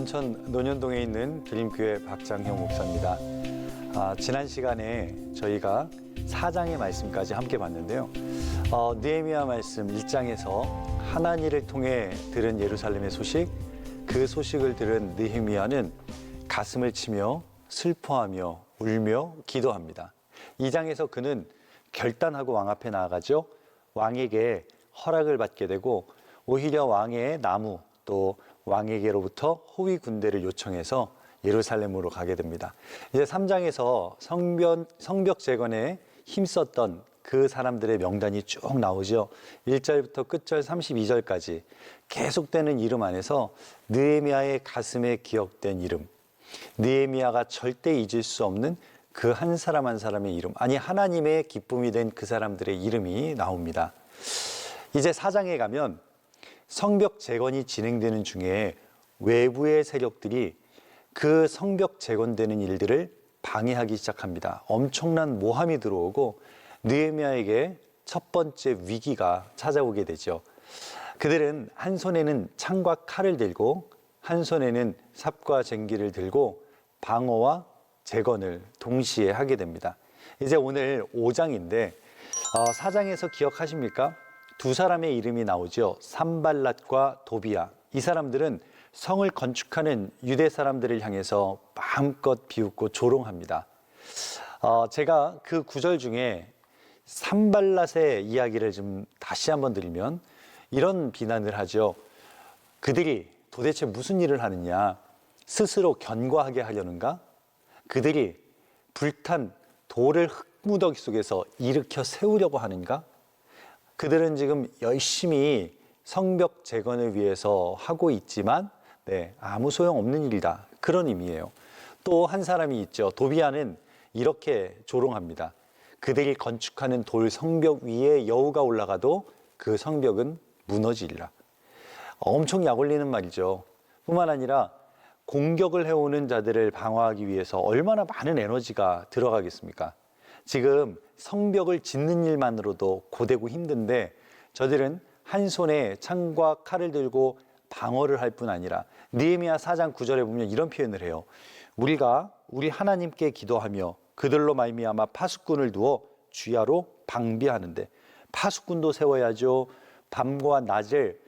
인천 논현동에 있는 드림교회 박장형 목사입니다. 지난 시간에 저희가 4장의 말씀까지 함께 봤는데요. 느헤미야 말씀 1장에서 하나님을 통해 들은 예루살렘의 소식, 그 소식을 들은 느헤미야는 가슴을 치며 슬퍼하며 울며 기도합니다. 2장에서 그는 결단하고 왕 앞에 나아가죠. 왕에게 허락을 받게 되고 오히려 왕의 나무 또 왕에게로부터 호위 군대를 요청해서 예루살렘으로 가게 됩니다. 이제 3장에서 성벽 재건에 힘썼던 그 사람들의 명단이 쭉 나오죠. 1절부터 끝절 32절까지 계속되는 이름 안에서 느헤미야의 가슴에 기억된 이름, 느헤미야가 절대 잊을 수 없는 그 한 사람 한 사람의 이름, 아니 하나님의 기쁨이 된 그 사람들의 이름이 나옵니다. 이제 4장에 가면 성벽 재건이 진행되는 중에 외부의 세력들이 그 성벽 재건되는 일들을 방해하기 시작합니다. 엄청난 모함이 들어오고 느헤미야에게 첫 번째 위기가 찾아오게 되죠. 그들은 한 손에는 창과 칼을 들고 한 손에는 삽과 쟁기를 들고 방어와 재건을 동시에 하게 됩니다. 이제 오늘 5장인데 4장에서 기억하십니까? 두 사람의 이름이 나오죠. 산발랏과 도비야. 이 사람들은 성을 건축하는 유대 사람들을 향해서 마음껏 비웃고 조롱합니다. 제가 그 구절 중에 산발랏의 이야기를 좀 다시 한번 드리면 이런 비난을 하죠. 그들이 도대체 무슨 일을 하느냐? 스스로 견고하게 하려는가? 그들이 불탄 돌을 흙무더기 속에서 일으켜 세우려고 하는가? 그들은 지금 열심히 성벽 재건을 위해서 하고 있지만 아무 소용없는 일이다. 그런 의미예요. 또 한 사람이 있죠. 도비야는 이렇게 조롱합니다. 그들이 건축하는 돌 성벽 위에 여우가 올라가도 그 성벽은 무너지리라. 엄청 약 올리는 말이죠. 뿐만 아니라 공격을 해오는 자들을 방어하기 위해서 얼마나 많은 에너지가 들어가겠습니까? 지금 성벽을 짓는 일만으로도 고되고 힘든데 저들은 한 손에 창과 칼을 들고 방어를 할 뿐 아니라 느헤미야 4장 9절에 보면 이런 표현을 해요. 우리가 우리 하나님께 기도하며 그들로 말미암아 파수꾼을 두어 주야로 방비하는데 파수꾼도 세워야죠. 밤과 낮을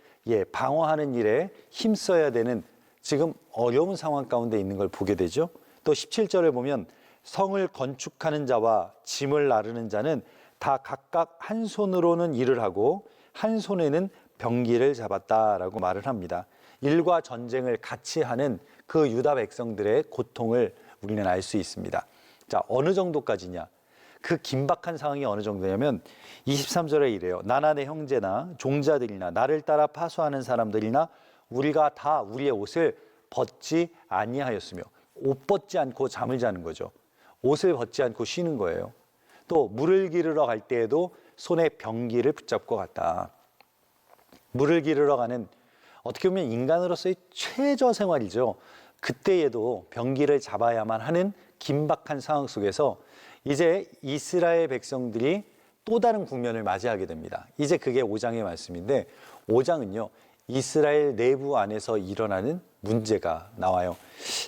방어하는 일에 힘써야 되는 지금 어려운 상황 가운데 있는 걸 보게 되죠. 또 17절에 보면 성을 건축하는 자와 짐을 나르는 자는 다 각각 한 손으로는 일을 하고 한 손에는 병기를 잡았다라고 말을 합니다. 일과 전쟁을 같이 하는 그 유다 백성들의 고통을 우리는 알 수 있습니다. 자, 어느 정도까지냐? 그 긴박한 상황이 어느 정도냐면 23절에 이래요. 나나 내 형제나 종자들이나 나를 따라 파수하는 사람들이나 우리가 다 우리의 옷을 벗지 아니하였으며 옷 벗지 않고 잠을 자는 거죠. 옷을 벗지 않고 쉬는 거예요. 또 물을 기르러 갈 때에도 손에 병기를 붙잡고 갔다. 물을 기르러 가는 어떻게 보면 인간으로서의 최저 생활이죠. 그때에도 병기를 잡아야만 하는 긴박한 상황 속에서 이제 이스라엘 백성들이 또 다른 국면을 맞이하게 됩니다. 이제 그게 5장의 말씀인데 5장은요. 이스라엘 내부 안에서 일어나는 문제가 나와요.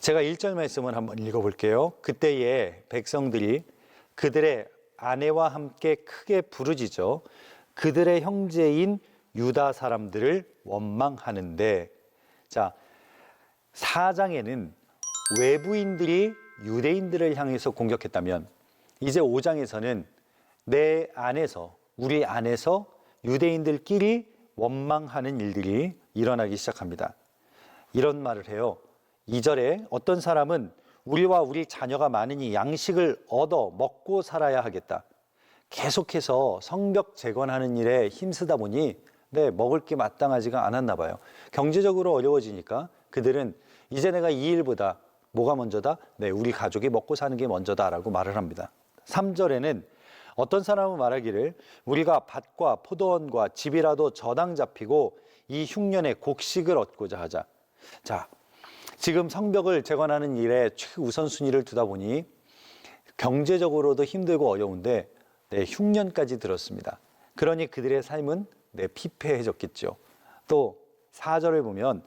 제가 1절 말씀을 한번 읽어볼게요. 그때에 백성들이 그들의 아내와 함께 크게 부르짖어 그들의 형제인 유다 사람들을 원망하는데, 자, 4장에는 외부인들이 유대인들을 향해서 공격했다면 이제 5장에서는 내 안에서 우리 안에서 유대인들끼리 원망하는 일들이 일어나기 시작합니다. 이런 말을 해요. 2절에 어떤 사람은 우리와 우리 자녀가 많으니 양식을 얻어 먹고 살아야 하겠다. 계속해서 성벽 재건하는 일에 힘쓰다 보니 먹을 게 마땅하지가 않았나 봐요. 경제적으로 어려워지니까 그들은 이제 내가 이 일보다 뭐가 먼저다? 우리 가족이 먹고 사는 게 먼저다라고 말을 합니다. 3절에는 어떤 사람은 말하기를 우리가 밭과 포도원과 집이라도 저당 잡히고 이 흉년에 곡식을 얻고자 하자. 자, 지금 성벽을 재건하는 일에 최우선순위를 두다 보니 경제적으로도 힘들고 어려운데 흉년까지 들었습니다. 그러니 그들의 삶은 피폐해졌겠죠. 또 4절을 보면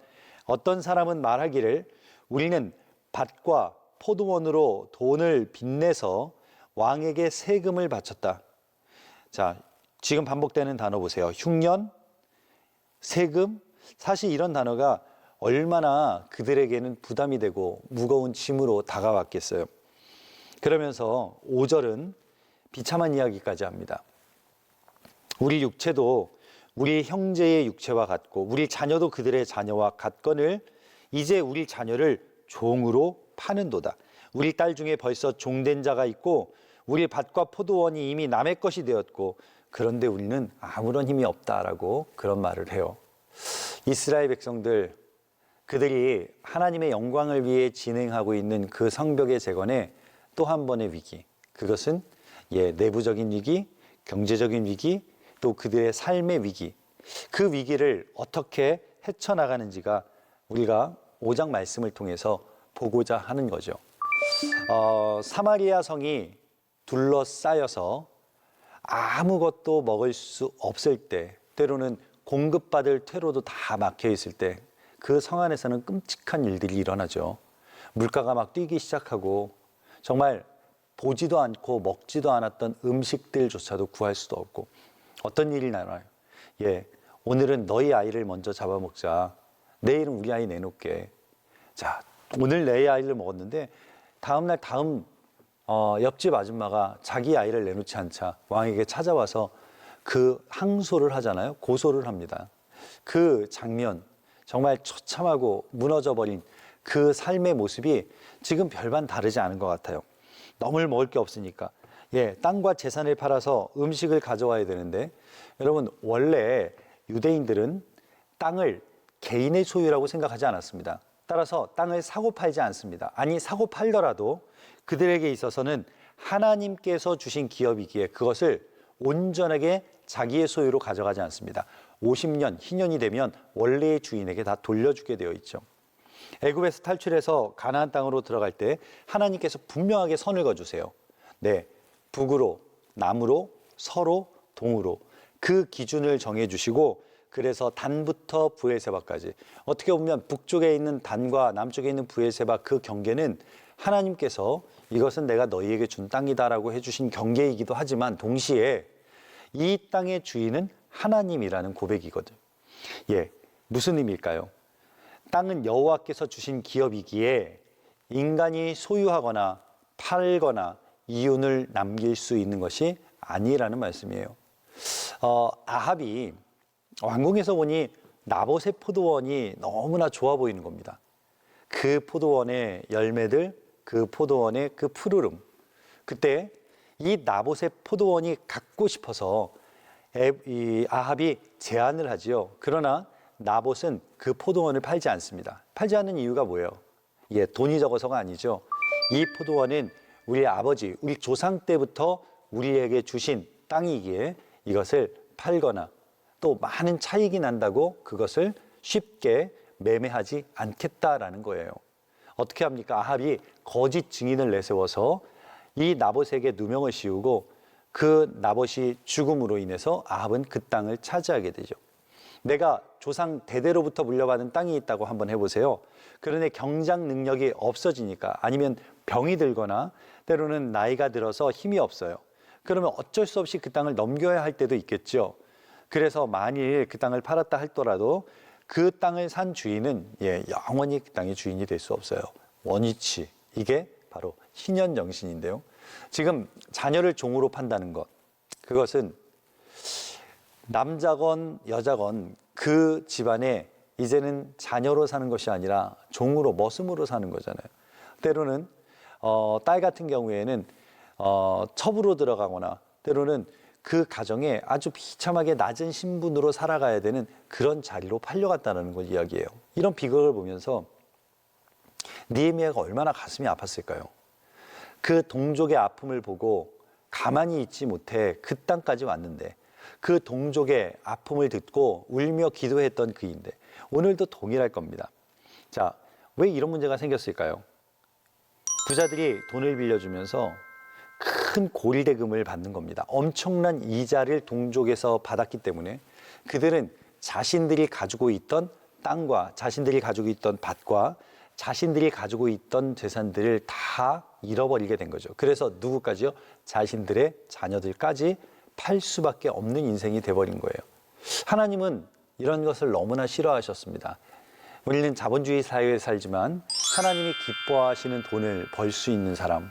어떤 사람은 말하기를 우리는 밭과 포도원으로 돈을 빚내서 왕에게 세금을 바쳤다. 자, 지금 반복되는 단어 보세요. 흉년, 세금. 사실 이런 단어가 얼마나 그들에게는 부담이 되고 무거운 짐으로 다가왔겠어요. 그러면서 5절은 비참한 이야기까지 합니다. 우리 육체도 우리 형제의 육체와 같고 우리 자녀도 그들의 자녀와 같거늘 이제 우리 자녀를 종으로 파는도다. 우리 딸 중에 벌써 종된 자가 있고 우리 밭과 포도원이 이미 남의 것이 되었고 그런데 우리는 아무런 힘이 없다라고 그런 말을 해요. 이스라엘 백성들, 그들이 하나님의 영광을 위해 진행하고 있는 그 성벽의 재건에 또 한 번의 위기, 그것은 내부적인 위기, 경제적인 위기, 또 그들의 삶의 위기, 그 위기를 어떻게 헤쳐나가는지가 우리가 5장 말씀을 통해서 보고자 하는 거죠. 사마리아 성이 둘러싸여서 아무것도 먹을 수 없을 때, 때로는 공급받을 퇴로도 다 막혀 있을 때 그 성 안에서는 끔찍한 일들이 일어나죠. 물가가 막 뛰기 시작하고 정말 보지도 않고 먹지도 않았던 음식들조차도 구할 수도 없고 어떤 일이 나나요? 오늘은 너희 아이를 먼저 잡아먹자. 내일은 우리 아이 내놓게. 자, 오늘 내 아이를 먹었는데 다음날 옆집 아줌마가 자기 아이를 내놓지 않자 왕에게 찾아와서 그 항소를 하잖아요. 고소를 합니다. 그 장면, 정말 처참하고 무너져버린 그 삶의 모습이 지금 별반 다르지 않은 것 같아요. 너무 먹을 게 없으니까. 땅과 재산을 팔아서 음식을 가져와야 되는데, 여러분, 원래 유대인들은 땅을 개인의 소유라고 생각하지 않았습니다. 따라서 땅을 사고 팔지 않습니다. 아니, 사고 팔더라도 그들에게 있어서는 하나님께서 주신 기업이기에 그것을 온전하게 자기의 소유로 가져가지 않습니다. 50년, 희년이 되면 원래의 주인에게 다 돌려주게 되어 있죠. 애굽에서 탈출해서 가나안 땅으로 들어갈 때 하나님께서 분명하게 선을 그어주세요. 북으로, 남으로, 서로, 동으로 그 기준을 정해주시고, 그래서 단부터 브엘세바까지, 어떻게 보면 북쪽에 있는 단과 남쪽에 있는 브엘세바 그 경계는 하나님께서 이것은 내가 너희에게 준 땅이다라고 해주신 경계이기도 하지만 동시에 이 땅의 주인은 하나님이라는 고백이거든. 무슨 의미일까요? 땅은 여호와께서 주신 기업이기에 인간이 소유하거나 팔거나 이윤을 남길 수 있는 것이 아니라는 말씀이에요. 아합이 왕궁에서 보니 나봇의 포도원이 너무나 좋아 보이는 겁니다. 그 포도원의 열매들, 그 포도원의 그 푸르름. 그때 이 나봇의 포도원이 갖고 싶어서 이 아합이 제안을 하지요. 그러나 나봇은 그 포도원을 팔지 않습니다. 팔지 않는 이유가 뭐예요? 돈이 적어서가 아니죠. 이 포도원은 우리 아버지, 우리 조상 때부터 우리에게 주신 땅이기에 이것을 팔거나 또 많은 차익이 난다고 그것을 쉽게 매매하지 않겠다라는 거예요. 어떻게 합니까? 아합이 거짓 증인을 내세워서 이 나봇에게 누명을 씌우고 그 나봇이 죽음으로 인해서 아합은 그 땅을 차지하게 되죠. 내가 조상 대대로부터 물려받은 땅이 있다고 한번 해보세요. 그런데 경작 능력이 없어지니까, 아니면 병이 들거나 때로는 나이가 들어서 힘이 없어요. 그러면 어쩔 수 없이 그 땅을 넘겨야 할 때도 있겠죠. 그래서 만일 그 땅을 팔았다 할더라도 그 땅을 산 주인은 영원히 그 땅의 주인이 될 수 없어요. 원위치, 이게 바로 신현 정신인데요. 지금 자녀를 종으로 판다는 것, 그것은 남자건 여자건 그 집안에 이제는 자녀로 사는 것이 아니라 종으로, 머슴으로 사는 거잖아요. 때로는 딸 같은 경우에는 첩으로 들어가거나 때로는 그 가정에 아주 비참하게 낮은 신분으로 살아가야 되는 그런 자리로 팔려갔다는 걸 이야기해요. 이런 비극을 보면서 느헤미야가 얼마나 가슴이 아팠을까요? 그 동족의 아픔을 보고 가만히 있지 못해 그 땅까지 왔는데, 그 동족의 아픔을 듣고 울며 기도했던 그인데 오늘도 동일할 겁니다. 자, 왜 이런 문제가 생겼을까요? 부자들이 돈을 빌려주면서 큰 고리대금을 받는 겁니다. 엄청난 이자를 동족에서 받았기 때문에 그들은 자신들이 가지고 있던 땅과 자신들이 가지고 있던 밭과 자신들이 가지고 있던 재산들을 다 잃어버리게 된 거죠. 그래서 누구까지요? 자신들의 자녀들까지 팔 수밖에 없는 인생이 돼버린 거예요. 하나님은 이런 것을 너무나 싫어하셨습니다. 우리는 자본주의 사회에 살지만 하나님이 기뻐하시는 돈을 벌 수 있는 사람,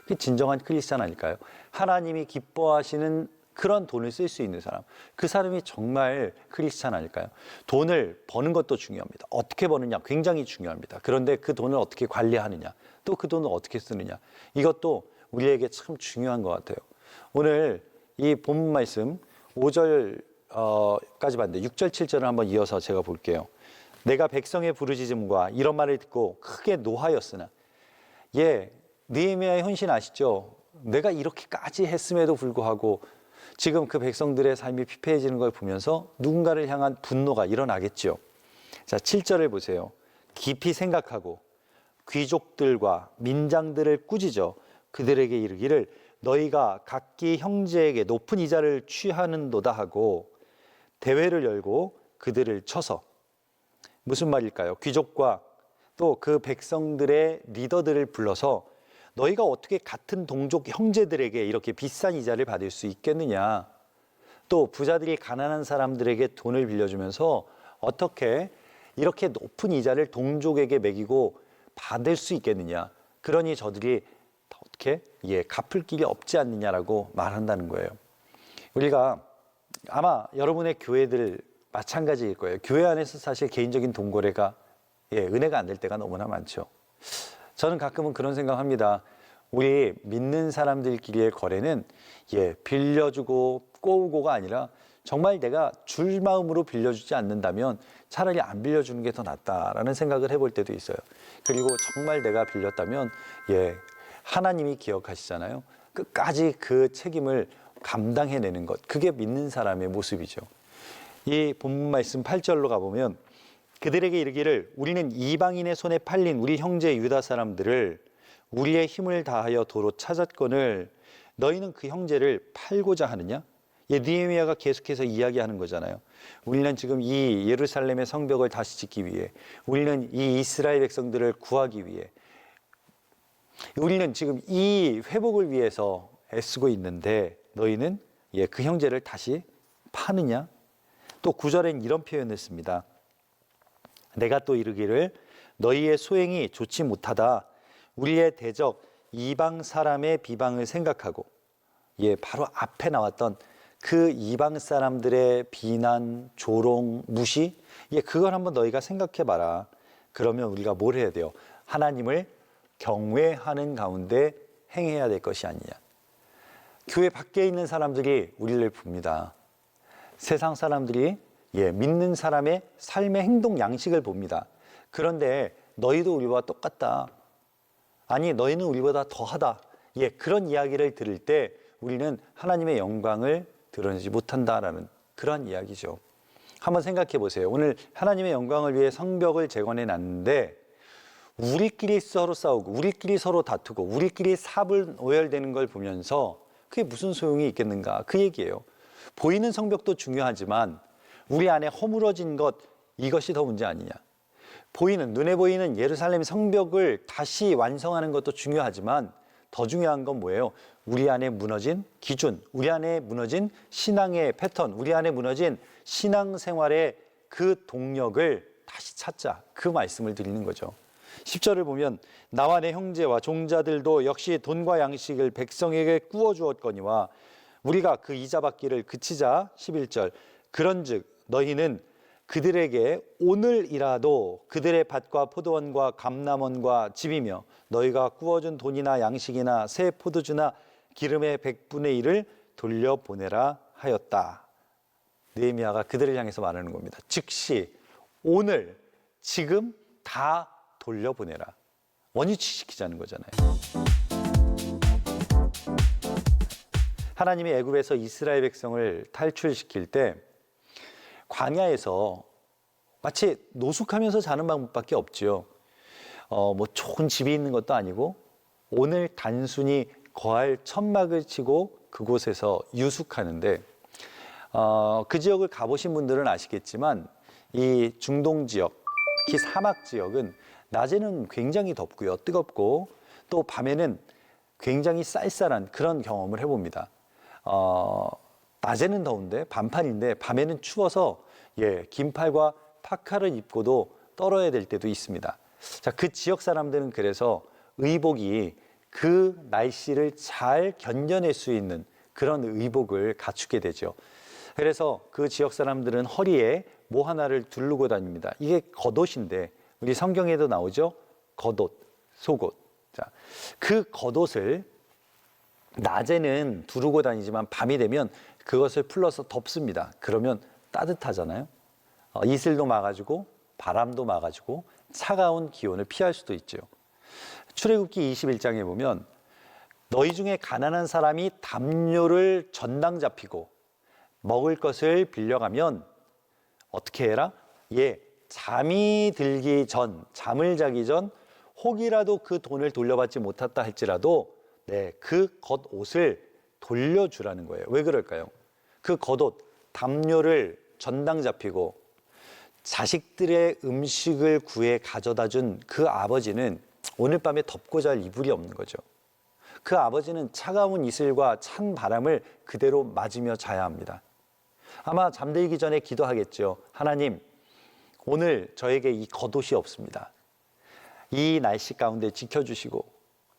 그게 진정한 크리스찬 아닐까요? 하나님이 기뻐하시는 그런 돈을 쓸 수 있는 사람, 그 사람이 정말 크리스찬 아닐까요? 돈을 버는 것도 중요합니다. 어떻게 버느냐 굉장히 중요합니다. 그런데 그 돈을 어떻게 관리하느냐, 또 그 돈을 어떻게 쓰느냐, 이것도 우리에게 참 중요한 것 같아요. 오늘 이 본문 말씀 5절까지 봤는데 6절 7절을 한번 이어서 제가 볼게요. 내가 백성의 부르짖음과 이런 말을 듣고 크게 노하였으나, 느헤미야의 헌신 아시죠? 내가 이렇게까지 했음에도 불구하고 지금 그 백성들의 삶이 피폐해지는 걸 보면서 누군가를 향한 분노가 일어나겠죠. 자, 7절을 보세요. 깊이 생각하고 귀족들과 민장들을 꾸짖어 그들에게 이르기를 너희가 각기 형제에게 높은 이자를 취하는도다 하고 대회를 열고 그들을 쳐서. 무슨 말일까요? 귀족과 또 그 백성들의 리더들을 불러서 너희가 어떻게 같은 동족 형제들에게 이렇게 비싼 이자를 받을 수 있겠느냐, 또 부자들이 가난한 사람들에게 돈을 빌려주면서 어떻게 이렇게 높은 이자를 동족에게 매기고 받을 수 있겠느냐, 그러니 저들이 어떻게 갚을 길이 없지 않느냐라고 말한다는 거예요. 우리가 아마 여러분의 교회들 마찬가지일 거예요. 교회 안에서 사실 개인적인 돈 거래가 은혜가 안 될 때가 너무나 많죠. 저는 가끔은 그런 생각합니다. 우리 믿는 사람들끼리의 거래는 빌려주고 꼬우고가 아니라 정말 내가 줄 마음으로 빌려주지 않는다면 차라리 안 빌려주는 게 더 낫다라는 생각을 해볼 때도 있어요. 그리고 정말 내가 빌렸다면 하나님이 기억하시잖아요. 끝까지 그 책임을 감당해내는 것, 그게 믿는 사람의 모습이죠. 이 본문 말씀 8절로 가보면 그들에게 이르기를 우리는 이방인의 손에 팔린 우리 형제 유다 사람들을 우리의 힘을 다하여 도로 찾았거늘 너희는 그 형제를 팔고자 하느냐? 느헤미야가 계속해서 이야기하는 거잖아요. 우리는 지금 이 예루살렘의 성벽을 다시 짓기 위해, 우리는 이 이스라엘 백성들을 구하기 위해, 우리는 지금 이 회복을 위해서 애쓰고 있는데 너희는 그 형제를 다시 파느냐? 또 9절엔 이런 표현을 씁니다. 내가 또 이르기를 너희의 소행이 좋지 못하다. 우리의 대적 이방 사람의 비방을 생각하고, 바로 앞에 나왔던 그 이방 사람들의 비난, 조롱, 무시, 그걸 한번 너희가 생각해 봐라. 그러면 우리가 뭘 해야 돼요? 하나님을 경외하는 가운데 행해야 될 것이 아니냐. 교회 밖에 있는 사람들이 우리를 봅니다. 세상 사람들이 믿는 사람의 삶의 행동 양식을 봅니다. 그런데 너희도 우리와 똑같다. 아니, 너희는 우리보다 더하다. 그런 이야기를 들을 때 우리는 하나님의 영광을 드러내지 못한다라는 그런 이야기죠. 한번 생각해 보세요. 오늘 하나님의 영광을 위해 성벽을 재건해 놨는데 우리끼리 서로 싸우고 우리끼리 서로 다투고 우리끼리 삽을 오열되는 걸 보면서 그게 무슨 소용이 있겠는가, 그 얘기예요. 보이는 성벽도 중요하지만 우리 안에 허물어진 것, 이것이 더 문제 아니냐. 눈에 보이는 예루살렘 성벽을 다시 완성하는 것도 중요하지만 더 중요한 건 뭐예요? 우리 안에 무너진 기준, 우리 안에 무너진 신앙의 패턴, 우리 안에 무너진 신앙생활의 그 동력을 다시 찾자, 그 말씀을 드리는 거죠. 10절을 보면 나와 내 형제와 종자들도 역시 돈과 양식을 백성에게 꾸어 주었거니와 우리가 그 이자 받기를 그치자. 11절 그런즉 너희는 그들에게 오늘이라도 그들의 밭과 포도원과 감람원과 집이며 너희가 꾸어준 돈이나 양식이나 새 포도주나 기름의 100분의 1을 돌려보내라 하였다. 느헤미야가 그들을 향해서 말하는 겁니다. 즉시 오늘 지금 다 돌려보내라. 원위치시키자는 거잖아요. 하나님이 애굽에서 이스라엘 백성을 탈출시킬 때 광야에서 마치 노숙하면서 자는 방법밖에 없지요. 뭐 좋은 집이 있는 것도 아니고 오늘 단순히 거할 천막을 치고 그곳에서 유숙하는데 그 지역을 가보신 분들은 아시겠지만 이 중동 지역, 특히 사막 지역은 낮에는 굉장히 덥고요, 뜨겁고 또 밤에는 굉장히 쌀쌀한 그런 경험을 해봅니다. 낮에는 더운데 반팔인데 밤에는 추워서 긴팔과 파카를 입고도 떨어야 될 때도 있습니다. 자, 그 지역 사람들은 그래서 의복이 그 날씨를 잘 견뎌낼 수 있는 그런 의복을 갖추게 되죠. 그래서 그 지역 사람들은 허리에 뭐 하나를 두르고 다닙니다. 이게 겉옷인데 우리 성경에도 나오죠. 겉옷, 속옷. 자, 그 겉옷을 낮에는 두르고 다니지만 밤이 되면 그것을 풀러서 덮습니다. 그러면 따뜻하잖아요. 이슬도 막아주고 바람도 막아주고 차가운 기온을 피할 수도 있죠. 출애굽기 21장에 보면 너희 중에 가난한 사람이 담요를 전당 잡히고 먹을 것을 빌려가면 어떻게 해라? 잠이 들기 전, 잠을 자기 전 혹이라도 그 돈을 돌려받지 못했다 할지라도 그 겉옷을 돌려주라는 거예요. 왜 그럴까요? 그 겉옷, 담요를 전당 잡히고 자식들의 음식을 구해 가져다 준 그 아버지는 오늘 밤에 덮고 잘 이불이 없는 거죠. 그 아버지는 차가운 이슬과 찬 바람을 그대로 맞으며 자야 합니다. 아마 잠들기 전에 기도하겠죠. 하나님, 오늘 저에게 이 겉옷이 없습니다. 이 날씨 가운데 지켜주시고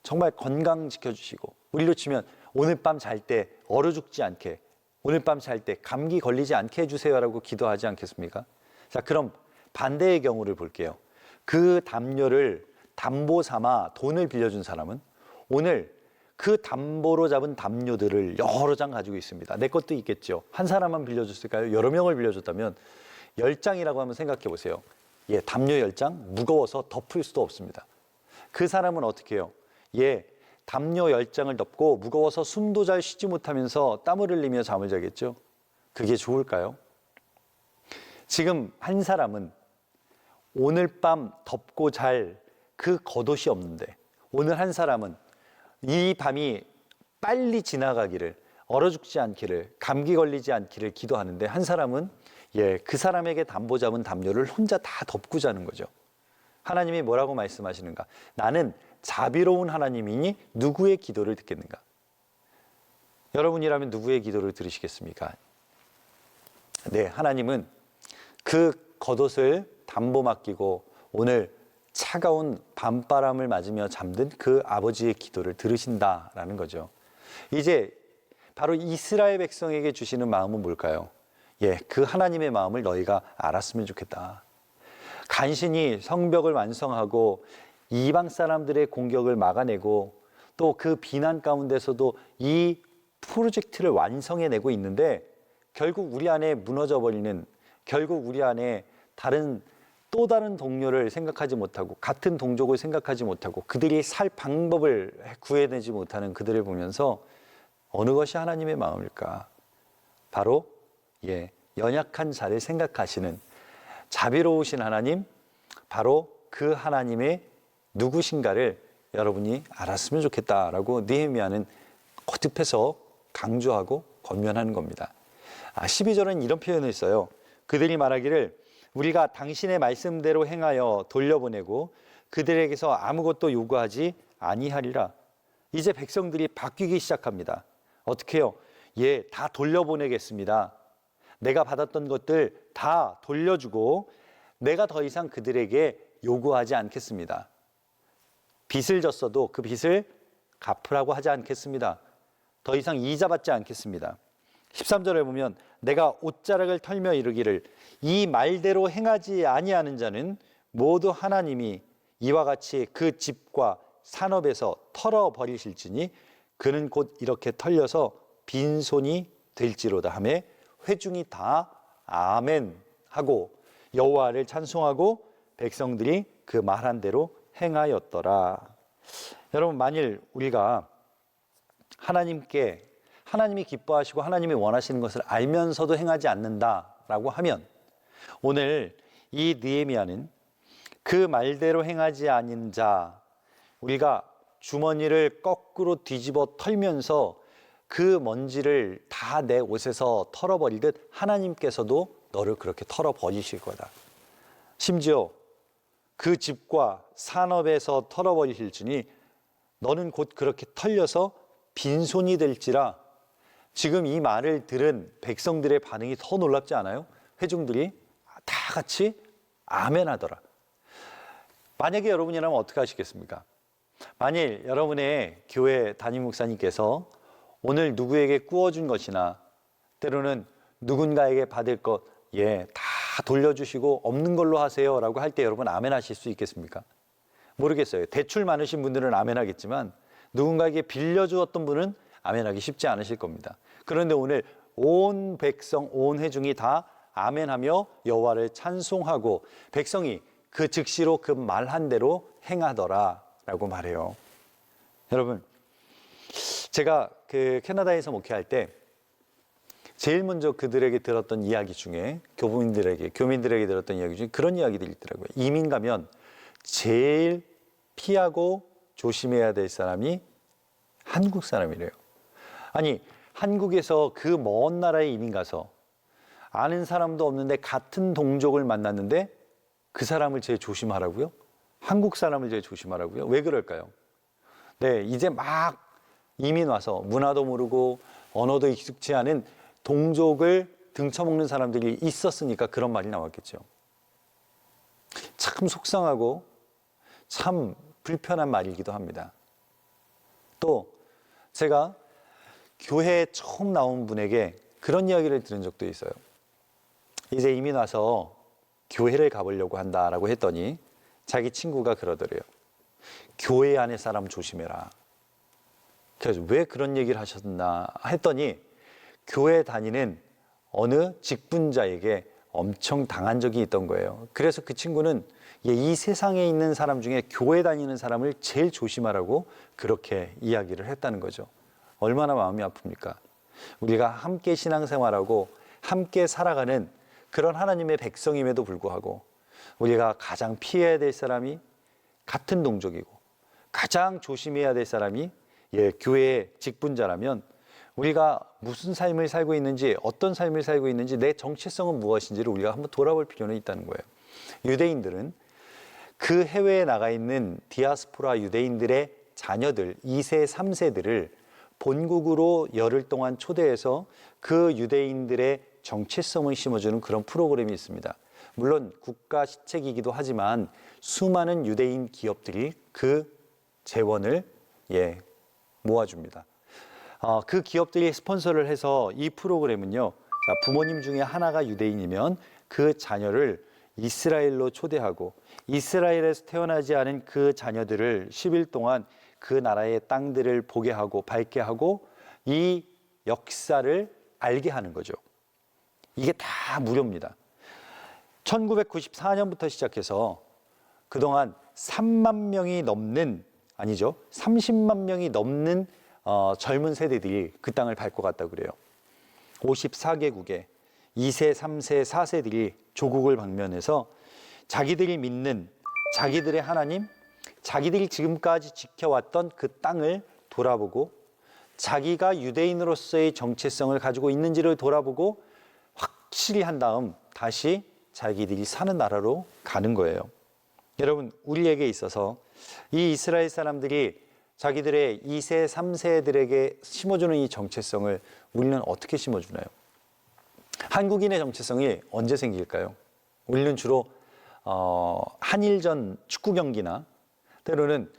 정말 건강 지켜주시고 우리로 치면 오늘 밤 잘 때 얼어 죽지 않게, 오늘 밤 잘 때 감기 걸리지 않게 해주세요라고 기도하지 않겠습니까? 자, 그럼 반대의 경우를 볼게요. 그 담요를 담보 삼아 돈을 빌려준 사람은 오늘 그 담보로 잡은 담요들을 여러 장 가지고 있습니다. 내 것도 있겠죠. 한 사람만 빌려줬을까요? 여러 명을 빌려줬다면 10장이라고 한번 생각해 보세요. 담요 10장 무거워서 덮을 수도 없습니다. 그 사람은 어떻게 해요? 담요 10장을 덮고 무거워서 숨도 잘 쉬지 못하면서 땀을 흘리며 잠을 자겠죠. 그게 좋을까요? 지금 한 사람은 오늘 밤 덮고 잘 그 겉옷이 없는데, 오늘 한 사람은 이 밤이 빨리 지나가기를, 얼어 죽지 않기를, 감기 걸리지 않기를 기도하는데, 한 사람은 그 사람에게 담보 잡은 담요를 혼자 다 덮고 자는 거죠. 하나님이 뭐라고 말씀하시는가? 나는 자비로운 하나님이니 누구의 기도를 듣겠는가? 여러분이라면 누구의 기도를 들으시겠습니까? 하나님은 그 겉옷을 담보 맡기고 오늘 차가운 밤바람을 맞으며 잠든 그 아버지의 기도를 들으신다라는 거죠. 이제 바로 이스라엘 백성에게 주시는 마음은 뭘까요? 그 하나님의 마음을 너희가 알았으면 좋겠다. 간신히 성벽을 완성하고 이방 사람들의 공격을 막아내고 또 그 비난 가운데서도 이 프로젝트를 완성해내고 있는데 결국 우리 안에 무너져 버리는, 결국 우리 안에 또 다른 동료를 생각하지 못하고 같은 동족을 생각하지 못하고 그들이 살 방법을 구해내지 못하는 그들을 보면서 어느 것이 하나님의 마음일까? 바로 연약한 자를 생각하시는 자비로우신 하나님, 바로 그 하나님의 누구신가를 여러분이 알았으면 좋겠다라고 느헤미야는 거듭해서 강조하고 권면하는 겁니다. 12절은 이런 표현을 써요. 그들이 말하기를 우리가 당신의 말씀대로 행하여 돌려보내고 그들에게서 아무것도 요구하지 아니하리라. 이제 백성들이 바뀌기 시작합니다. 어떻게 해요? 다 돌려보내겠습니다. 내가 받았던 것들 다 돌려주고 내가 더 이상 그들에게 요구하지 않겠습니다. 빚을 졌어도 그 빚을 갚으라고 하지 않겠습니다. 더 이상 이자 받지 않겠습니다. 13절에 보면 내가 옷자락을 털며 이르기를 이 말대로 행하지 아니하는 자는 모두 하나님이 이와 같이 그 집과 산업에서 털어버리실지니 그는 곧 이렇게 털려서 빈손이 될지로다 하며 회중이 다 아멘 하고 여호와를 찬송하고 백성들이 그 말한 대로 행하였더라. 여러분, 만일 우리가 하나님이 기뻐하시고 하나님이 원하시는 것을 알면서도 행하지 않는다라고 하면 오늘 이 느헤미야는 그 말대로 행하지 아닌 자, 우리가 주머니를 거꾸로 뒤집어 털면서 그 먼지를 다 내 옷에서 털어버리듯 하나님께서도 너를 그렇게 털어버리실 거다. 심지어 그 집과 산업에서 털어버리실지니 너는 곧 그렇게 털려서 빈손이 될지라. 지금 이 말을 들은 백성들의 반응이 더 놀랍지 않아요? 회중들이 다 같이 아멘 하더라. 만약에 여러분이라면 어떻게 하시겠습니까? 만일 여러분의 교회 담임 목사님께서 오늘 누구에게 꾸어준 것이나 때로는 누군가에게 받을 것, 다 돌려주시고 없는 걸로 하세요 라고 할 때 여러분 아멘 하실 수 있겠습니까? 모르겠어요. 대출 많으신 분들은 아멘 하겠지만 누군가에게 빌려주었던 분은 아멘 하기 쉽지 않으실 겁니다. 그런데 오늘 온 백성, 온 회중이 다 아멘하며 여호와를 찬송하고 백성이 그 즉시로 그 말한 대로 행하더라 라고 말해요. 여러분, 제가 그 캐나다에서 목회할 때 제일 먼저 그들에게 들었던 이야기 중에 교민들에게 들었던 이야기 중에 그런 이야기들이 있더라고요. 이민 가면 제일 피하고 조심해야 될 사람이 한국 사람이래요. 아니, 한국에서 그 먼 나라에 이민 가서 아는 사람도 없는데 같은 동족을 만났는데 그 사람을 제일 조심하라고요? 한국 사람을 제일 조심하라고요? 왜 그럴까요? 네, 이제 막 이민 와서 문화도 모르고 언어도 익숙치 않은 동족을 등쳐먹는 사람들이 있었으니까 그런 말이 나왔겠죠. 참 속상하고 참 불편한 말이기도 합니다. 또 제가 교회에 처음 나온 분에게 그런 이야기를 들은 적도 있어요. 이제 이민 와서 교회를 가보려고 한다라고 했더니 자기 친구가 그러더래요. 교회 안에 사람 조심해라. 그래서 왜 그런 얘기를 하셨나 했더니 교회 다니는 어느 직분자에게 엄청 당한 적이 있던 거예요. 그래서 그 친구는 이 세상에 있는 사람 중에 교회 다니는 사람을 제일 조심하라고 그렇게 이야기를 했다는 거죠. 얼마나 마음이 아픕니까? 우리가 함께 신앙생활하고 함께 살아가는 그런 하나님의 백성임에도 불구하고 우리가 가장 피해야 될 사람이 같은 동족이고 가장 조심해야 될 사람이 교회의 직분자라면 우리가 무슨 삶을 살고 있는지, 어떤 삶을 살고 있는지, 내 정체성은 무엇인지를 우리가 한번 돌아볼 필요는 있다는 거예요. 유대인들은 그 해외에 나가 있는 디아스포라 유대인들의 자녀들 2세, 3세들을 본국으로 열흘 동안 초대해서 그 유대인들의 정체성을 심어주는 그런 프로그램이 있습니다. 물론 국가 시책이기도 하지만 수많은 유대인 기업들이 그 재원을 모아줍니다. 그 기업들이 스폰서를 해서 이 프로그램은요, 부모님 중에 하나가 유대인이면 그 자녀를 이스라엘로 초대하고 이스라엘에서 태어나지 않은 그 자녀들을 10일 동안 그 나라의 땅들을 보게 하고 밟게 하고 이 역사를 알게 하는 거죠. 이게 다 무료입니다. 1994년부터 시작해서 그동안 3만 명이 넘는, 아니죠, 30만 명이 넘는 젊은 세대들이 그 땅을 밟고 갔다고 그래요. 54개국의 2세, 3세, 4세들이 조국을 방문해서 자기들이 믿는 자기들의 하나님, 자기들이 지금까지 지켜왔던 그 땅을 돌아보고 자기가 유대인으로서의 정체성을 가지고 있는지를 돌아보고 확실히 한 다음 다시 자기들이 사는 나라로 가는 거예요. 여러분, 우리에게 있어서 이 이스라엘 사람들이 자기들의 2세, 3세들에게 심어주는 이 정체성을 우리는 어떻게 심어주나요? 한국인의 정체성이 언제 생길까요? 우리는 주로 한일전 축구 경기나 때로는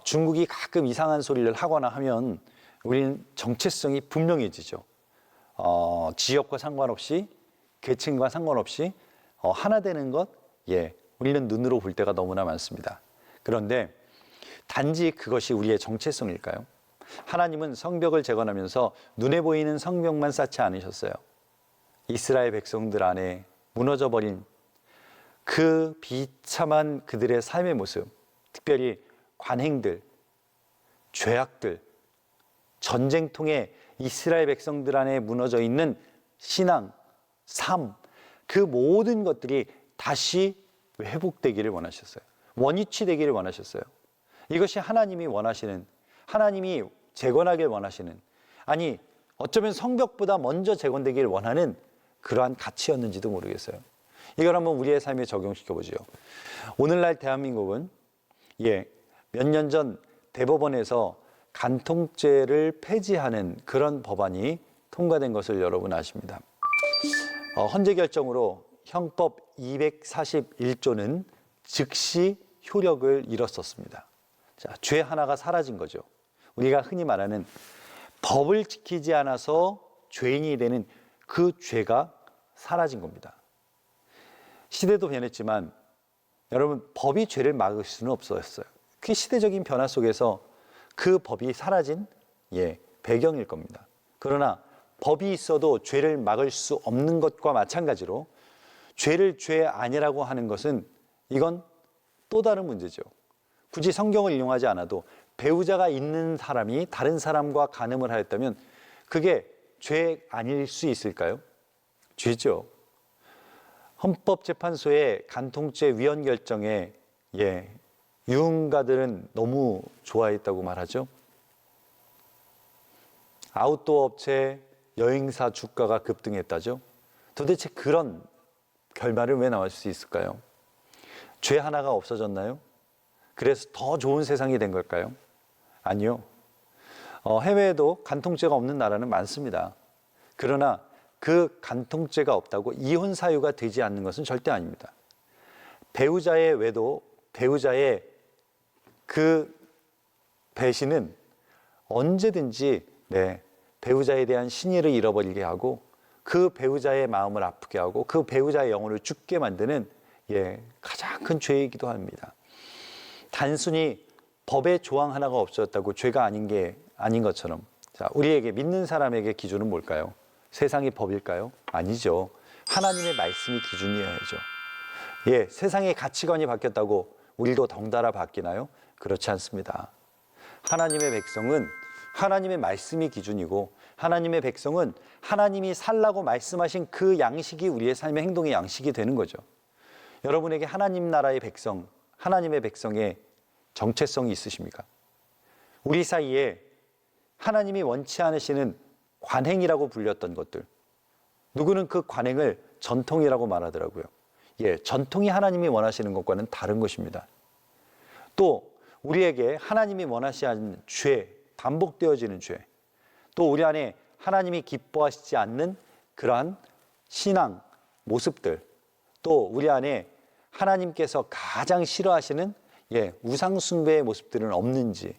중국이 가끔 이상한 소리를 하거나 하면 우리는 정체성이 분명해지죠. 지역과 상관없이, 계층과 상관없이 하나 되는 것, 우리는 눈으로 볼 때가 너무나 많습니다. 그런데 단지 그것이 우리의 정체성일까요? 하나님은 성벽을 재건하면서 눈에 보이는 성벽만 쌓지 않으셨어요. 이스라엘 백성들 안에 무너져버린 그 비참한 그들의 삶의 모습, 특별히 관행들, 죄악들, 전쟁통에 이스라엘 백성들 안에 무너져 있는 신앙, 삶, 그 모든 것들이 다시 회복되기를 원하셨어요. 원위치 되기를 원하셨어요. 이것이 하나님이 원하시는, 하나님이 재건하길 원하시는, 아니 어쩌면 성벽보다 먼저 재건되기를 원하는 그러한 가치였는지도 모르겠어요. 이걸 한번 우리의 삶에 적용시켜 보죠. 오늘날 대한민국은 몇 년 전 대법원에서 간통죄를 폐지하는 그런 법안이 통과된 것을 여러분 아십니다. 헌재 결정으로 형법 241조는 즉시 효력을 잃었었습니다. 자, 죄 하나가 사라진 거죠. 우리가 흔히 말하는 법을 지키지 않아서 죄인이 되는 그 죄가 사라진 겁니다. 시대도 변했지만 여러분, 법이 죄를 막을 수는 없었어요. 그 시대적인 변화 속에서 그 법이 사라진 배경일 겁니다. 그러나 법이 있어도 죄를 막을 수 없는 것과 마찬가지로 죄를 죄 아니라고 하는 것은 이건 또 다른 문제죠. 굳이 성경을 이용하지 않아도 배우자가 있는 사람이 다른 사람과 간음을 하였다면 그게 죄 아닐 수 있을까요? 죄죠. 헌법재판소의 간통죄 위헌 결정에 유흥가들은 너무 좋아했다고 말하죠. 아웃도어 업체, 여행사 주가가 급등했다죠. 도대체 그런 결말은 왜 나올 수 있을까요? 죄 하나가 없어졌나요? 그래서 더 좋은 세상이 된 걸까요? 아니요. 해외에도 간통죄가 없는 나라는 많습니다. 그러나 그 간통죄가 없다고 이혼 사유가 되지 않는 것은 절대 아닙니다. 배우자의 외도, 배우자의 그 배신은 언제든지 배우자에 대한 신의를 잃어버리게 하고 그 배우자의 마음을 아프게 하고 그 배우자의 영혼을 죽게 만드는 가장 큰 죄이기도 합니다. 단순히 법의 조항 하나가 없어졌다고 죄가 아닌 것처럼, 자, 우리에게 믿는 사람에게 기준은 뭘까요? 세상의 법일까요? 아니죠. 하나님의 말씀이 기준이어야죠. 세상의 가치관이 바뀌었다고 우리도 덩달아 바뀌나요? 그렇지 않습니다. 하나님의 백성은 하나님의 말씀이 기준이고 하나님의 백성은 하나님이 살라고 말씀하신 그 양식이 우리의 삶의 행동의 양식이 되는 거죠. 여러분에게 하나님 나라의 백성, 하나님의 백성의 정체성이 있으십니까? 우리 사이에 하나님이 원치 않으시는 관행이라고 불렸던 것들, 누구는 그 관행을 전통이라고 말하더라고요. 전통이 하나님이 원하시는 것과는 다른 것입니다. 또 우리에게 하나님이 원하시지 않는 죄, 반복되어지는 죄, 또 우리 안에 하나님이 기뻐하시지 않는 그러한 신앙 모습들, 또 우리 안에 하나님께서 가장 싫어하시는 우상 숭배의 모습들은 없는지,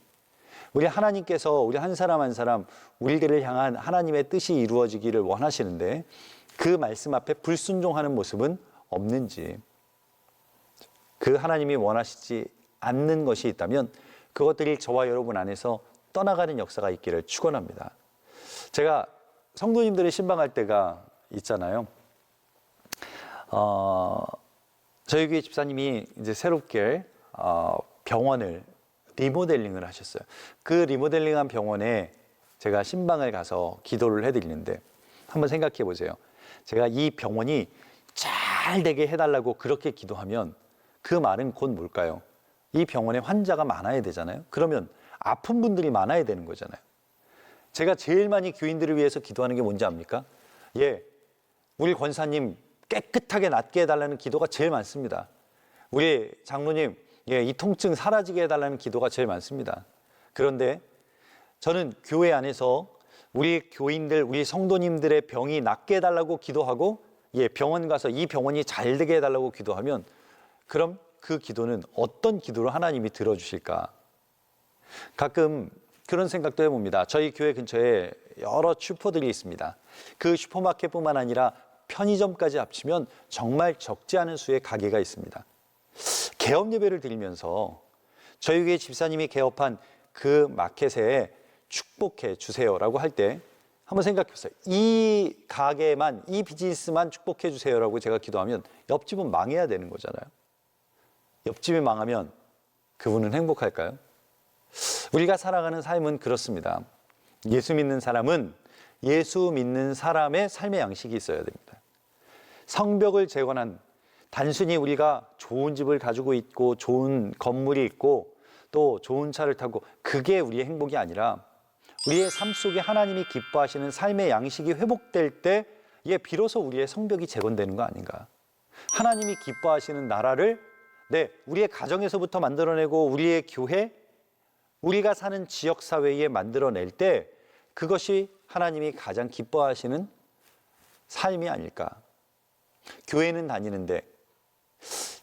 우리 하나님께서 우리 한 사람 한 사람 우리들을 향한 하나님의 뜻이 이루어지기를 원하시는데 그 말씀 앞에 불순종하는 모습은 없는지, 그 하나님이 원하시지 않는 것이 있다면 그것들이 저와 여러분 안에서 떠나가는 역사가 있기를 축원합니다. 제가 성도님들을 신방할 때가 있잖아요. 저희 교회 집사님이 이제 새롭게 병원을 리모델링을 하셨어요. 그 리모델링한 병원에 제가 신방을 가서 기도를 해드리는데 한번 생각해 보세요. 제가 이 병원이 잘 되게 해달라고 그렇게 기도하면 그 말은 곧 뭘까요? 이 병원에 환자가 많아야 되잖아요. 그러면 아픈 분들이 많아야 되는 거잖아요. 제가 제일 많이 교인들을 위해서 기도하는 게 뭔지 압니까? 우리 권사님 깨끗하게 낫게 해달라는 기도가 제일 많습니다. 우리 장로님 이 통증 사라지게 해달라는 기도가 제일 많습니다. 그런데 저는 교회 안에서 우리 교인들, 우리 성도님들의 병이 낫게 해달라고 기도하고 병원 가서 이 병원이 잘 되게 해달라고 기도하면 그럼 그 기도는 어떤 기도로 하나님이 들어주실까? 가끔 그런 생각도 해봅니다. 저희 교회 근처에 여러 슈퍼들이 있습니다. 그 슈퍼마켓뿐만 아니라 편의점까지 합치면 정말 적지 않은 수의 가게가 있습니다. 개업 예배를 드리면서 저희 교회 집사님이 개업한 그 마켓에 축복해 주세요라고 할 때 한번 생각해 보세요. 이 가게만, 이 비즈니스만 축복해 주세요라고 제가 기도하면 옆집은 망해야 되는 거잖아요. 옆집이 망하면 그분은 행복할까요? 우리가 살아가는 삶은 그렇습니다. 예수 믿는 사람은 예수 믿는 사람의 삶의 양식이 있어야 됩니다. 성벽을 재건한, 단순히 우리가 좋은 집을 가지고 있고 좋은 건물이 있고 또 좋은 차를 타고 그게 우리의 행복이 아니라 우리의 삶 속에 하나님이 기뻐하시는 삶의 양식이 회복될 때 이게 비로소 우리의 성벽이 재건되는 거 아닌가. 하나님이 기뻐하시는 나라를 우리의 가정에서부터 만들어내고 우리의 교회, 우리가 사는 지역사회에 만들어낼 때 그것이 하나님이 가장 기뻐하시는 삶이 아닐까. 교회는 다니는데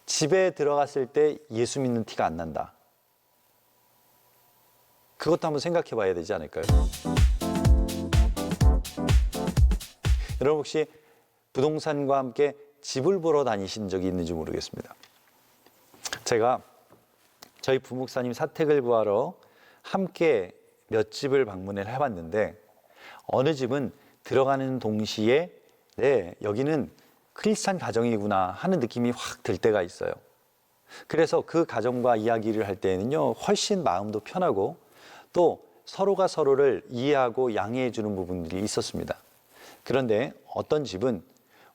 집에 들어갔을 때 예수 믿는 티가 안 난다. 그것도 한번 생각해 봐야 되지 않을까요? 여러분 혹시 부동산과 함께 집을 보러 다니신 적이 있는지 모르겠습니다. 제가 저희 부목사님 사택을 구하러 함께 몇 집을 방문을 해봤는데 어느 집은 들어가는 동시에 여기는 크리스찬 가정이구나 하는 느낌이 확 들 때가 있어요. 그래서 그 가정과 이야기를 할 때는요 훨씬 마음도 편하고 또 서로가 서로를 이해하고 양해해 주는 부분들이 있었습니다. 그런데 어떤 집은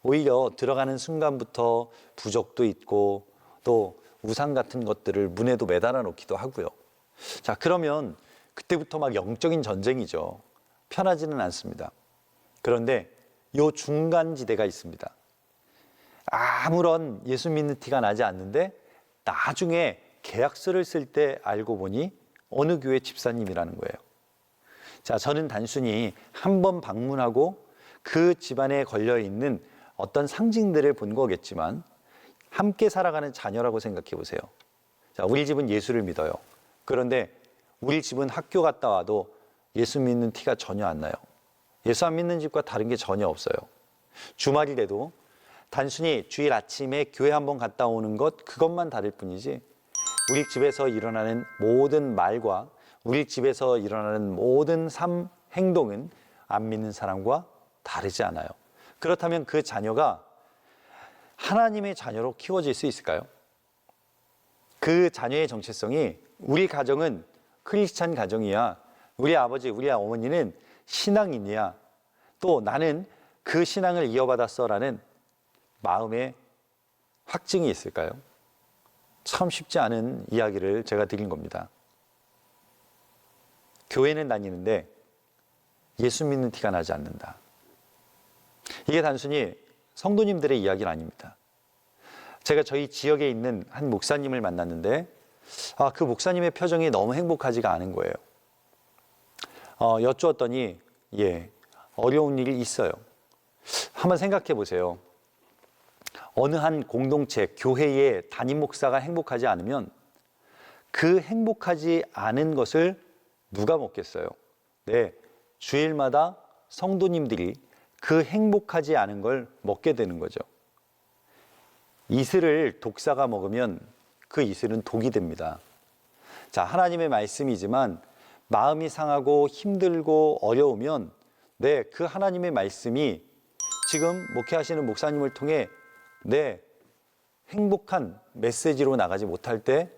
오히려 들어가는 순간부터 부적도 있고 또 우상 같은 것들을 문에도 매달아 놓기도 하고요. 자, 그러면 그때부터 막 영적인 전쟁이죠. 편하지는 않습니다. 그런데 요 중간지대가 있습니다. 아무런 예수 믿는 티가 나지 않는데 나중에 계약서를 쓸 때 알고 보니 어느 교회 집사님이라는 거예요. 자, 저는 단순히 한번 방문하고 그 집안에 걸려있는 어떤 상징들을 본 거겠지만 함께 살아가는 자녀라고 생각해 보세요. 자, 우리 집은 예수를 믿어요. 그런데 우리 집은 학교 갔다 와도 예수 믿는 티가 전혀 안 나요. 예수 안 믿는 집과 다른 게 전혀 없어요. 주말이라도 단순히 주일 아침에 교회 한번 갔다 오는 것 그것만 다를 뿐이지 우리 집에서 일어나는 모든 말과 우리 집에서 일어나는 모든 삶, 행동은 안 믿는 사람과 다르지 않아요. 그렇다면 그 자녀가 하나님의 자녀로 키워질 수 있을까요? 그 자녀의 정체성이 우리 가정은 크리스찬 가정이야, 우리 아버지, 우리 어머니는 신앙인이야, 또 나는 그 신앙을 이어받았어라는 마음의 확증이 있을까요? 참 쉽지 않은 이야기를 제가 드린 겁니다. 교회는 다니는데 예수 믿는 티가 나지 않는다. 이게 단순히 성도님들의 이야기는 아닙니다. 제가 저희 지역에 있는 한 목사님을 만났는데 그 목사님의 표정이 너무 행복하지가 않은 거예요. 여쭈었더니 어려운 일이 있어요. 한번 생각해 보세요. 어느 한 공동체, 교회의 담임 목사가 행복하지 않으면 그 행복하지 않은 것을 누가 먹겠어요? 주일마다 성도님들이 그 행복하지 않은 걸 먹게 되는 거죠. 이슬을 독사가 먹으면 그 이슬은 독이 됩니다. 자, 하나님의 말씀이지만 마음이 상하고 힘들고 어려우면 그 하나님의 말씀이 지금 목회하시는 목사님을 통해 행복한 메시지로 나가지 못할 때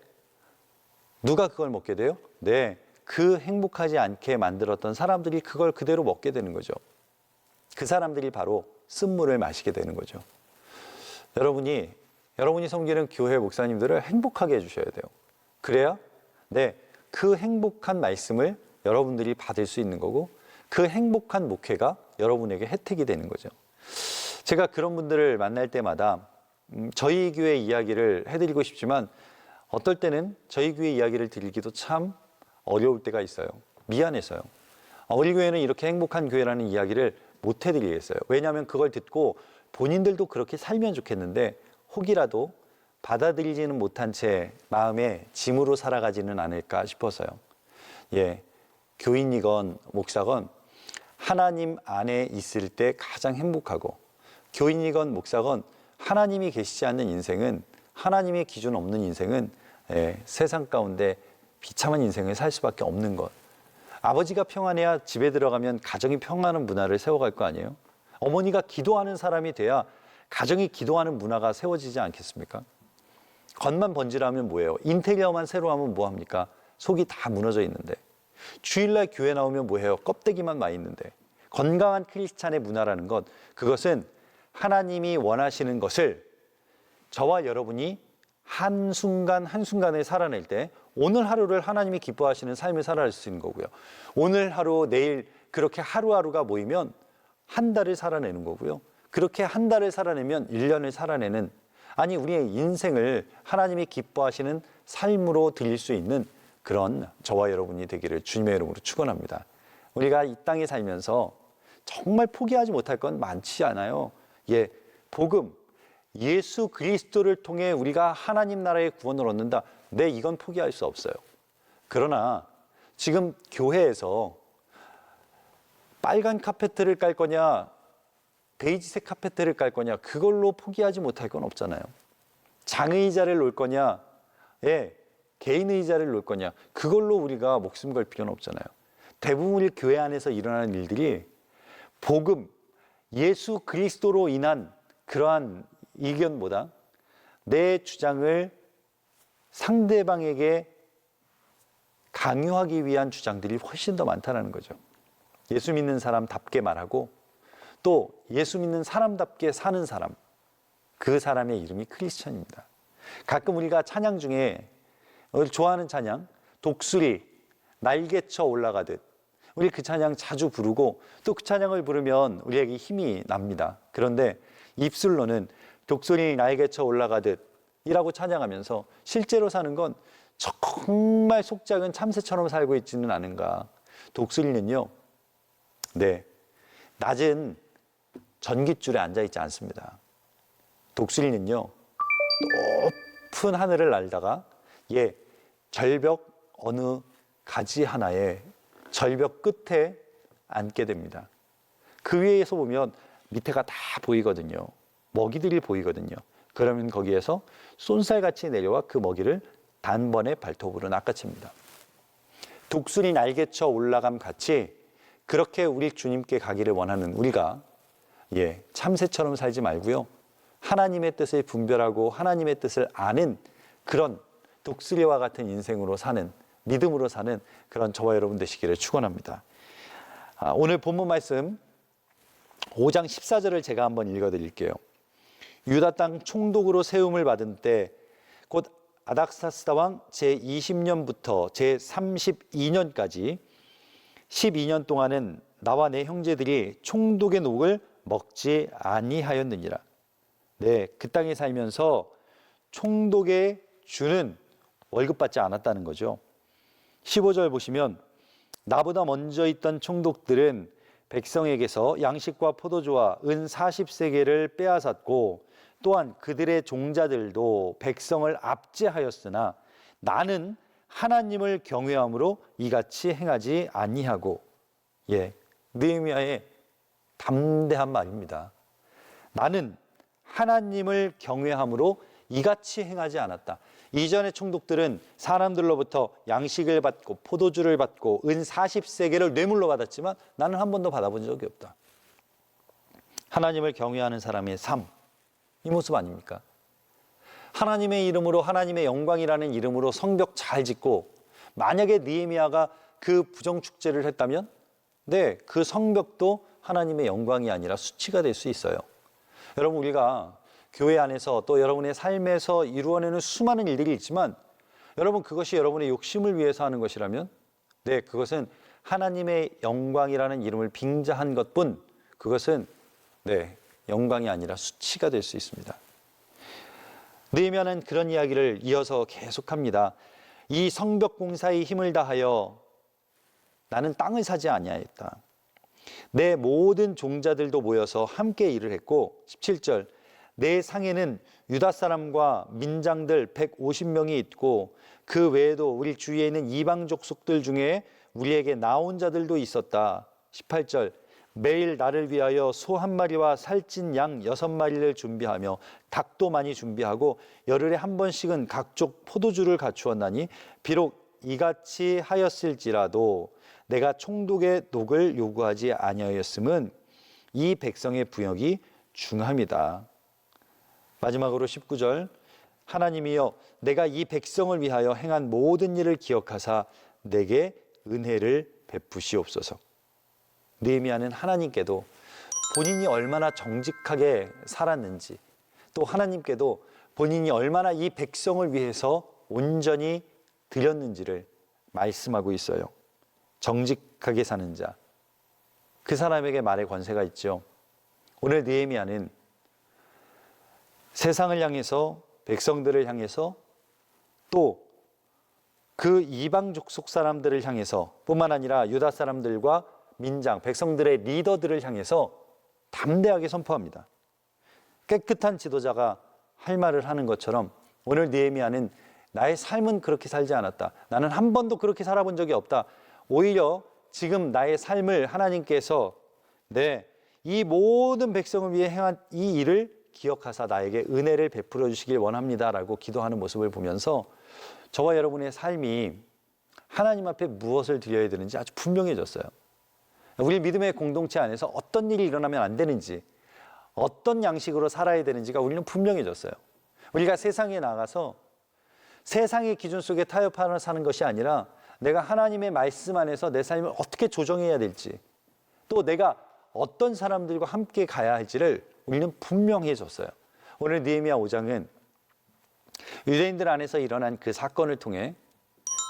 누가 그걸 먹게 돼요? 그 행복하지 않게 만들었던 사람들이 그걸 그대로 먹게 되는 거죠. 그 사람들이 바로 쓴물을 마시게 되는 거죠. 여러분이 섬기는 교회 목사님들을 행복하게 해주셔야 돼요. 그래야 그 행복한 말씀을 여러분들이 받을 수 있는 거고 그 행복한 목회가 여러분에게 혜택이 되는 거죠. 제가 그런 분들을 만날 때마다 저희 교회 이야기를 해드리고 싶지만 어떨 때는 저희 교회 이야기를 드리기도 참 어려울 때가 있어요. 미안해서요. 우리 교회는 이렇게 행복한 교회라는 이야기를 못 해드리겠어요. 왜냐하면 그걸 듣고 본인들도 그렇게 살면 좋겠는데 혹이라도 받아들이지는 못한 채 마음에 짐으로 살아가지는 않을까 싶어서요. 교인이건 목사건 하나님 안에 있을 때 가장 행복하고 교인이건 목사건 하나님이 계시지 않는 인생은 하나님의 기준 없는 인생은 세상 가운데 비참한 인생을 살 수밖에 없는 것. 아버지가 평안해야 집에 들어가면 가정이 평안한 문화를 세워갈 거 아니에요? 어머니가 기도하는 사람이 돼야 가정이 기도하는 문화가 세워지지 않겠습니까? 겉만 번지르하면 뭐예요? 인테리어만 새로 하면 뭐합니까? 속이 다 무너져 있는데. 주일날 교회 나오면 뭐해요? 껍데기만 마 있는데. 건강한 크리스찬의 문화라는 것, 그것은 하나님이 원하시는 것을 저와 여러분이 한순간 한순간을 살아낼 때 오늘 하루를 하나님이 기뻐하시는 삶을 살아낼 수 있는 거고요. 오늘 하루, 내일 그렇게 하루하루가 모이면 한 달을 살아내는 거고요. 그렇게 한 달을 살아내면 1년을 살아내는 아니 우리의 인생을 하나님이 기뻐하시는 삶으로 드릴 수 있는 그런 저와 여러분이 되기를 주님의 이름으로 축원합니다. 우리가 이 땅에 살면서 정말 포기하지 못할 건 많지 않아요. 예, 복음, 예수 그리스도를 통해 우리가 하나님 나라의 구원을 얻는다. 네, 이건 포기할 수 없어요. 그러나 지금 교회에서 빨간 카페트를 깔 거냐, 베이지색 카페트를 깔 거냐, 그걸로 포기하지 못할 건 없잖아요. 장의자를 놓을 거냐, 예, 개인 의자를 놓을 거냐, 그걸로 우리가 목숨 걸 필요는 없잖아요. 대부분 우리 교회 안에서 일어나는 일들이 복음, 예수 그리스도로 인한 그러한 이견보다 내 주장을 상대방에게 강요하기 위한 주장들이 훨씬 더 많다는 거죠. 예수 믿는 사람답게 말하고 또 예수 믿는 사람답게 사는 사람, 그 사람의 이름이 크리스천입니다. 가끔 우리가 찬양 중에 좋아하는 찬양, 독수리 날개쳐 올라가듯, 우리 그 찬양 자주 부르고 또 그 찬양을 부르면 우리에게 힘이 납니다. 그런데 입술로는 독수리 날개쳐 올라가듯 이라고 찬양하면서 실제로 사는 건 정말 속작은 참새처럼 살고 있지는 않은가. 독수리는요, 네, 낮은 전깃줄에 앉아있지 않습니다. 독수리는요, 높은 하늘을 날다가 절벽 어느 가지 하나에 절벽 끝에 앉게 됩니다. 그 위에서 보면 밑에가 다 보이거든요. 먹이들이 보이거든요. 그러면 거기에서 쏜살같이 내려와 그 먹이를 단번에 발톱으로 낚아챕니다. 독수리 날개쳐 올라감 같이 그렇게 우리 주님께 가기를 원하는 우리가 참새처럼 살지 말고요, 하나님의 뜻을 분별하고 하나님의 뜻을 아는 그런 독수리와 같은 인생으로 사는, 믿음으로 사는 그런 저와 여러분 되시기를 축원합니다. 오늘 본문 말씀 5장 14절을 제가 한번 읽어드릴게요. 유다 땅 총독으로 세움을 받은 때 곧 아닥사스다 왕 제20년부터 제32년까지 12년 동안은 나와 내 형제들이 총독의 녹을 먹지 아니하였느니라. 네, 그 땅에 살면서 총독의 주는 월급 받지 않았다는 거죠. 15절 보시면 나보다 먼저 있던 총독들은 백성에게서 양식과 포도주와 은 40세겔을 빼앗았고 또한 그들의 종자들도 백성을 압제하였으나 나는 하나님을 경외함으로 이같이 행하지 아니하고. 느헤미야의 담대한 말입니다. 나는 하나님을 경외함으로 이같이 행하지 않았다. 이전의 총독들은 사람들로부터 양식을 받고 포도주를 받고 은 40세겔을 뇌물로 받았지만 나는 한 번도 받아본 적이 없다. 하나님을 경외하는 사람의 삶, 이 모습 아닙니까? 하나님의 이름으로, 하나님의 영광이라는 이름으로 성벽 잘 짓고, 만약에 느헤미야가 그 부정축제를 했다면 그 성벽도 하나님의 영광이 아니라 수치가 될 수 있어요. 여러분, 우리가 교회 안에서 또 여러분의 삶에서 이루어내는 수많은 일들이 있지만 여러분, 그것이 여러분의 욕심을 위해서 하는 것이라면 그것은 하나님의 영광이라는 이름을 빙자한 것뿐, 그것은 영광이 아니라 수치가 될 수 있습니다. 느헤미야는 그런 이야기를 이어서 계속합니다. 이 성벽 공사에 힘을 다하여 나는 땅을 사지 아니하였다. 내 모든 종자들도 모여서 함께 일을 했고, 17절, 내 상에는 유다 사람과 민장들 150명이 있고 그 외에도 우리 주위에 있는 이방 족속들 중에 우리에게 나온 자들도 있었다. 18절, 매일 나를 위하여 소 한 마리와 살찐 양 6마리를 준비하며 닭도 많이 준비하고 열흘에 한 번씩은 각종 포도주를 갖추었나니 비록 이같이 하였을지라도 내가 총독의 녹을 요구하지 아니하였음은 이 백성의 부역이 중함이다. 마지막으로 19절, 하나님이여 내가 이 백성을 위하여 행한 모든 일을 기억하사 내게 은혜를 베푸시옵소서. 느헤미야는 하나님께도 본인이 얼마나 정직하게 살았는지, 또 하나님께도 본인이 얼마나 이 백성을 위해서 온전히 드렸는지를 말씀하고 있어요. 정직하게 사는 자, 그 사람에게 말의 권세가 있죠. 오늘 느헤미야는 세상을 향해서, 백성들을 향해서, 또 그 이방 족속 사람들을 향해서 뿐만 아니라 유다 사람들과 민장, 백성들의 리더들을 향해서 담대하게 선포합니다. 깨끗한 지도자가 할 말을 하는 것처럼 오늘 느헤미야는 나의 삶은 그렇게 살지 않았다. 나는 한 번도 그렇게 살아본 적이 없다. 오히려 지금 나의 삶을 하나님께서 이 모든 백성을 위해 행한 이 일을 기억하사 나에게 은혜를 베풀어 주시길 원합니다라고 기도하는 모습을 보면서 저와 여러분의 삶이 하나님 앞에 무엇을 드려야 되는지 아주 분명해졌어요. 우리 믿음의 공동체 안에서 어떤 일이 일어나면 안 되는지, 어떤 양식으로 살아야 되는지가 우리는 분명해졌어요. 우리가 세상에 나가서 세상의 기준 속에 타협하며 사는 것이 아니라 내가 하나님의 말씀 안에서 내 삶을 어떻게 조정해야 될지, 또 내가 어떤 사람들과 함께 가야 할지를 우리는 분명해졌어요. 오늘 느헤미야 5장은 유대인들 안에서 일어난 그 사건을 통해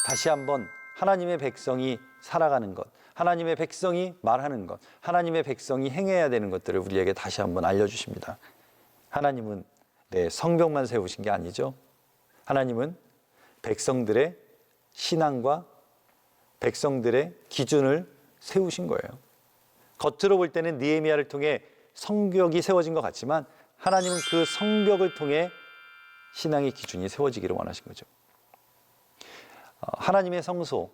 다시 한번 하나님의 백성이 살아가는 것, 하나님의 백성이 말하는 것, 하나님의 백성이 행해야 되는 것들을 우리에게 다시 한번 알려주십니다. 하나님은 성벽만 세우신 게 아니죠. 하나님은 백성들의 신앙과 백성들의 기준을 세우신 거예요. 겉으로 볼 때는 느헤미야를 통해 성벽이 세워진 것 같지만 하나님은 그 성벽을 통해 신앙의 기준이 세워지기를 원하신 거죠. 하나님의 성소,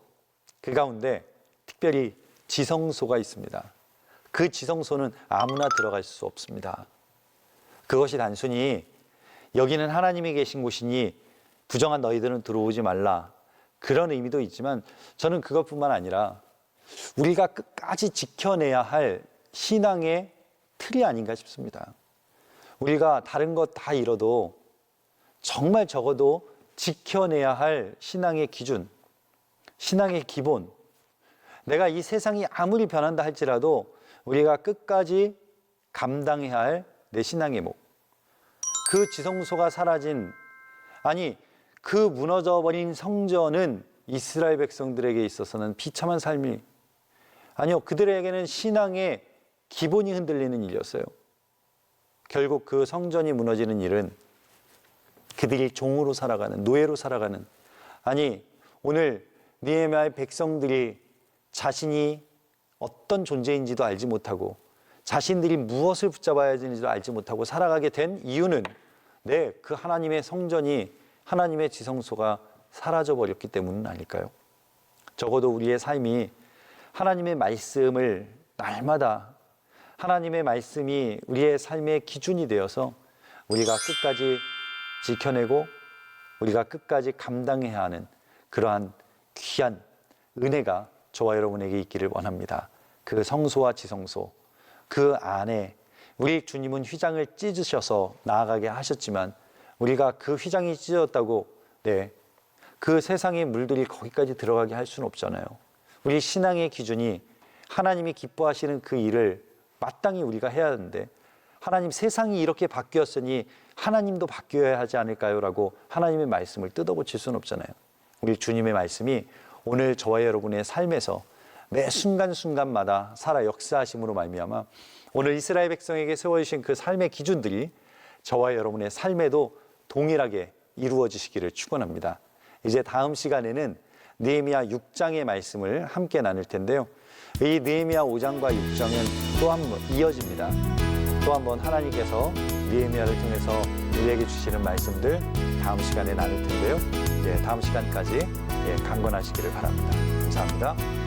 그 가운데 특별히 지성소가 있습니다. 그 지성소는 아무나 들어갈 수 없습니다. 그것이 단순히 여기는 하나님이 계신 곳이니 부정한 너희들은 들어오지 말라, 그런 의미도 있지만 저는 그것뿐만 아니라 우리가 끝까지 지켜내야 할 신앙의 틀이 아닌가 싶습니다. 우리가 다른 것 다 잃어도 정말 적어도 지켜내야 할 신앙의 기준, 신앙의 기본, 내가 이 세상이 아무리 변한다 할지라도 우리가 끝까지 감당해야 할 내 신앙의 목, 그 지성소가 사라진, 아니 그 무너져버린 성전은 이스라엘 백성들에게 있어서는 비참한 삶이, 아니요, 그들에게는 신앙의 기본이 흔들리는 일이었어요. 결국 그 성전이 무너지는 일은 그들이 종으로 살아가는, 노예로 살아가는, 아니 오늘 느헤미야의 백성들이 자신이 어떤 존재인지도 알지 못하고 자신들이 무엇을 붙잡아야 되는지도 알지 못하고 살아가게 된 이유는 그 하나님의 성전이, 하나님의 지성소가 사라져버렸기 때문은 아닐까요? 적어도 우리의 삶이 하나님의 말씀을 날마다, 하나님의 말씀이 우리의 삶의 기준이 되어서 우리가 끝까지 지켜내고 우리가 끝까지 감당해야 하는 그러한 귀한 은혜가 저와 여러분에게 있기를 원합니다. 그 성소와 지성소, 그 안에 우리 주님은 휘장을 찢으셔서 나아가게 하셨지만 우리가 그 휘장이 찢어졌다고 그 세상의 물들이 거기까지 들어가게 할 수는 없잖아요. 우리 신앙의 기준이 하나님이 기뻐하시는 그 일을 마땅히 우리가 해야 하는데, 하나님 세상이 이렇게 바뀌었으니 하나님도 바뀌어야 하지 않을까요? 라고 하나님의 말씀을 뜯어고칠 수는 없잖아요. 우리 주님의 말씀이 오늘 저와 여러분의 삶에서 매 순간순간마다 살아 역사하심으로 말미암아 오늘 이스라엘 백성에게 세워주신 그 삶의 기준들이 저와 여러분의 삶에도 동일하게 이루어지시기를 축원합니다. 이제 다음 시간에는 느헤미야 6장의 말씀을 함께 나눌 텐데요. 이 느헤미야 5장과 6장은 또 한 번 이어집니다. 또 한 번 하나님께서 느헤미야를 통해서 우리에게 주시는 말씀들 다음 시간에 나눌 텐데요. 다음 시간까지 강건하시기를 바랍니다. 감사합니다.